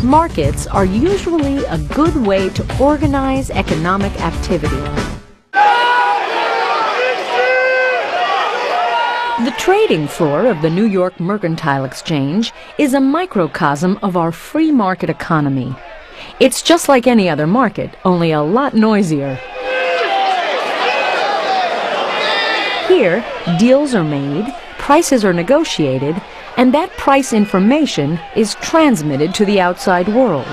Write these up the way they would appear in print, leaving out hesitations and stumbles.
Markets are usually a good way to organize economic activity. The trading floor of the New York Mercantile Exchange is a microcosm of our free market economy. It's just like any other market, only a lot noisier. Here, deals are made, prices are negotiated, and that price information is transmitted to the outside world.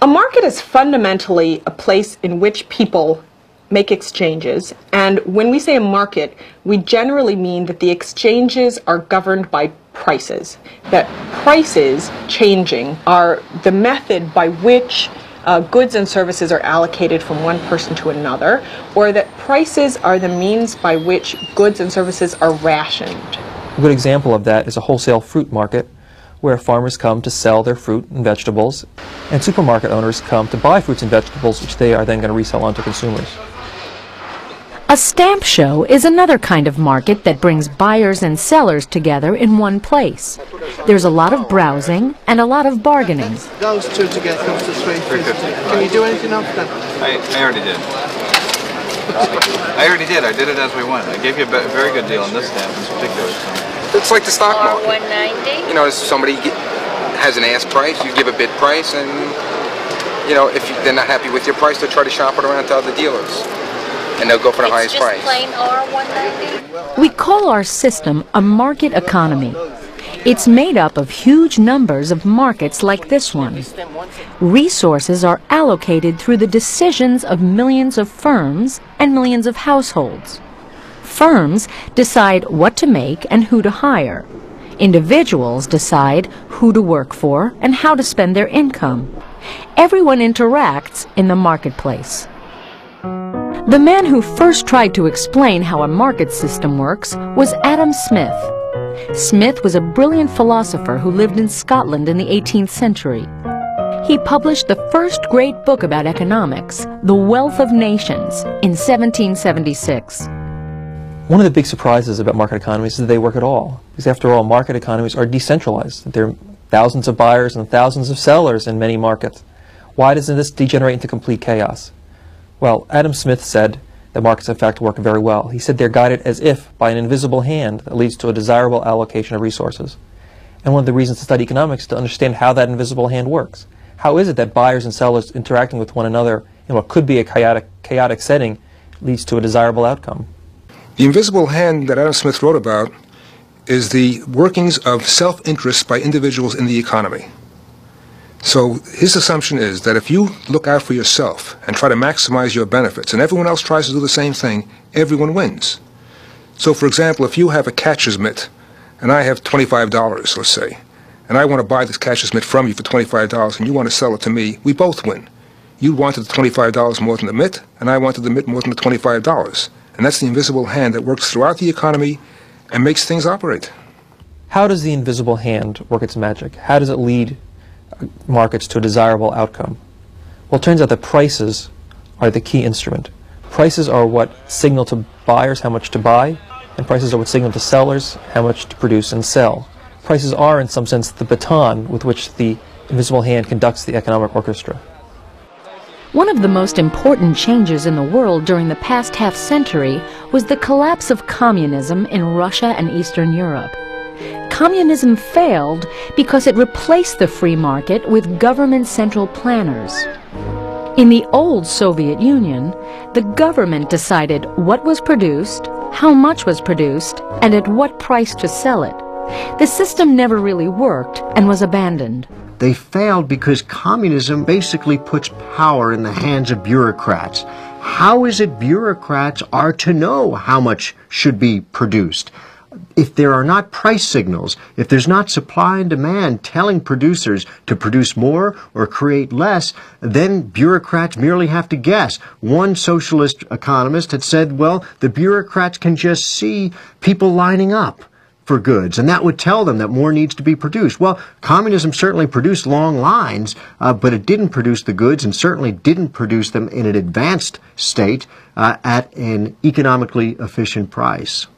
A market is fundamentally a place in which people make exchanges, and when we say a market, we generally mean that the exchanges are governed by prices. That prices changing are the method by which goods and services are allocated from one person to another, or that prices are the means by which goods and services are rationed. A good example of that is a wholesale fruit market where farmers come to sell their fruit and vegetables, and supermarket owners come to buy fruits and vegetables which they are then going to resell on to consumers. A stamp show is another kind of market that brings buyers and sellers together in one place. There's a lot of browsing and a lot of bargaining. Those two together comes to 350. Can you do anything else then? I already did. I did it as we went. I gave you a very good deal on this stamp in particular. So. It's like the stock market. R190. You know, if somebody has an ask price, you give a bid price, and you know, if they're not happy with your price, they'll try to shop it around to other dealers. And they'll go for the highest price. It's just plain R190? We call our system a market economy. It's made up of huge numbers of markets like this one. Resources are allocated through the decisions of millions of firms and millions of households. Firms decide what to make and who to hire. Individuals decide who to work for and how to spend their income. Everyone interacts in the marketplace. The man who first tried to explain how a market system works was Adam Smith. Smith was a brilliant philosopher who lived in Scotland in the 18th century. He published the first great book about economics, The Wealth of Nations, in 1776. One of the big surprises about market economies is that they work at all. Because after all, market economies are decentralized. There are thousands of buyers and thousands of sellers in many markets. Why doesn't this degenerate into complete chaos? Well, Adam Smith said that markets in fact work very well. He said they're guided as if by an invisible hand that leads to a desirable allocation of resources. And one of the reasons to study economics is to understand how that invisible hand works. How is it that buyers and sellers interacting with one another in what could be a chaotic setting leads to a desirable outcome? The invisible hand that Adam Smith wrote about is the workings of self-interest by individuals in the economy. So his assumption is that if you look out for yourself and try to maximize your benefits, and everyone else tries to do the same thing, everyone wins. So for example, if you have a catcher's mitt, and I have $25, let's say, and I want to buy this catcher's mitt from you for $25, and you want to sell it to me, we both win. You wanted the $25 more than the mitt, and I wanted the mitt more than the $25. And that's the invisible hand that works throughout the economy and makes things operate. How does the invisible hand work its magic? How does it lead markets to a desirable outcome? Well, it turns out that prices are the key instrument. Prices are what signal to buyers how much to buy, and prices are what signal to sellers how much to produce and sell. Prices are, in some sense, the baton with which the invisible hand conducts the economic orchestra. One of the most important changes in the world during the past half-century was the collapse of communism in Russia and Eastern Europe. Communism failed because it replaced the free market with government central planners. In the old Soviet Union, the government decided what was produced, how much was produced, and at what price to sell it. The system never really worked and was abandoned. They failed because communism basically puts power in the hands of bureaucrats. How is it bureaucrats are to know how much should be produced? If there are not price signals, if there's not supply and demand telling producers to produce more or create less, then bureaucrats merely have to guess. One socialist economist had said, well, the bureaucrats can just see people lining up for goods, and that would tell them that more needs to be produced. Well, communism certainly produced long lines, but it didn't produce the goods and certainly didn't produce them in an advanced state at an economically efficient price.